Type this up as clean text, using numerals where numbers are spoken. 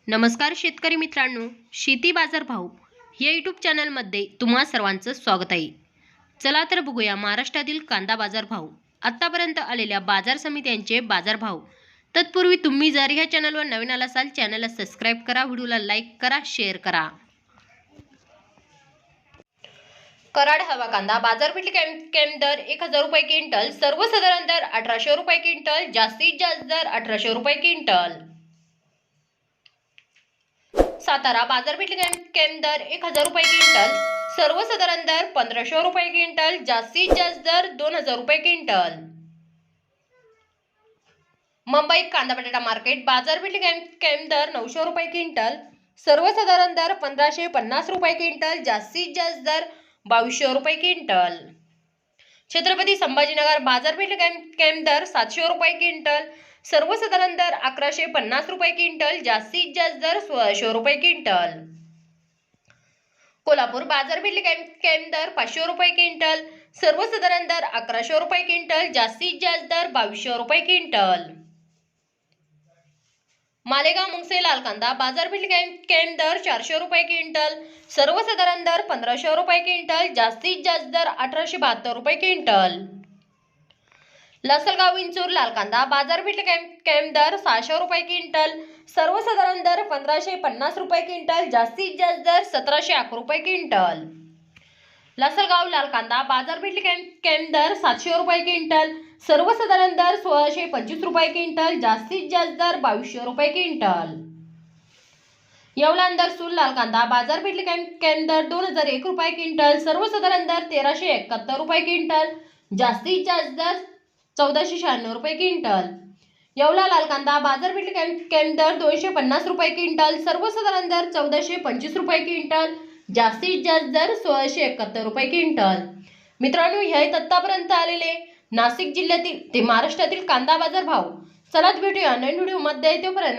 नमस्कार शेतकरी मित्रांनो, शेती बाजार भाव या यूट्यूब चॅनलमध्ये तुम्हा सर्वांचं स्वागत आहे। चला तर बघूया महाराष्ट्रातील कांदा बाजार भाव, आतापर्यंत आलेल्या बाजार समित्यांचे बाजार भाव। तत्पूर्वी तुम्ही जर ह्या चॅनलवर नवीन आला असाल चॅनलला सबस्क्राइब करा, व्हिडिओला लाईक करा, शेअर करा। कराड हवा कांदा बाजारपेठ कॅम्प दर 1000 रुपये क्विंटल, सर्वसाधारण दर 1800 रुपये क्विंटल, जास्तीत जास्त दर 1800 रुपये क्विंटल। सातारा बाजारपेठ कॅम्प दर 1000 रुपये क्विंटल, सर्वसाधारण दर 1500 रुपये क्विंटल, जास्तीत जास्त दर 2000 रुपये क्विंटल। मुंबई कांदा बटाटा मार्केट बाजारपेठ कॅम्प दर 900 रुपये क्विंटल, सर्वसाधारण दर 1550 रुपये क्विंटल, जास्तीत जास्त दर 2200 रुपये क्विंटल। छत्रपती संभाजीनगर बाजारपेठ कॅम्प दर 700 रुपये क्विंटल, सर्वसाधारण दर 1150 रुपये क्विंटल, जास्तीत जास्त दर 1600 रुपये क्विंटल। कोल्हापूर बाजारपेठ कॅम्प दर 500 रुपये क्विंटल, सर्वसाधारण दर 1100 रुपये क्विंटल, जास्तीत जास्त दर 2200 रुपये क्विंटल। मालेगाव मुंगसे लाल कांदा बाजारपेठ कॅम्प दर 400 रुपये क्विंटल, सर्वसाधारण दर 1500 रुपये क्विंटल, जास्तीत जास्त दर 1872 रुपये क्विंटल। लासलगाव विंचूर लाल कांदा बाजारपेठ कॅम्प दर 600 रुपये क्विंटल, सर्वसाधारण दर 1550 रुपये क्विंटल, जास्तीत जास्त दर 1711 रुपये क्विंटल। लासलगाव लाल कांदा बाजारपेठ कॅम्प दर 700 रुपये क्विंटल, सर्वसाधारण दर 1625 रुपये क्विंटल, जास्तीत जास्त दर 2200 रुपये क्विंटल। येवला अंदरसूल लाल कांदा बाजारपेठ कॅम्प दर 2001 रुपये क्विंटल, सर्वसाधारण दर 1371 रुपये क्विंटल, जास्तीत जास्त दर 1496 रुपये क्विंटल। येवला लाल कांदा बाजारपेठ कॅम्प दर 250 रुपये क्विंटल, सर्वसाधारण दर 1425 रुपये क्विंटल, जास्तीत जास्त दर 1671 रुपये क्विंटल। मित्रांनो, हे आहेत आतापर्यंत आलेले नाशिक जिल्ह्यातील ते महाराष्ट्रातील कांदा बाजार भाव। चला भेटूया नवीन व्हिडिओ मध्ये, तोपर्यंत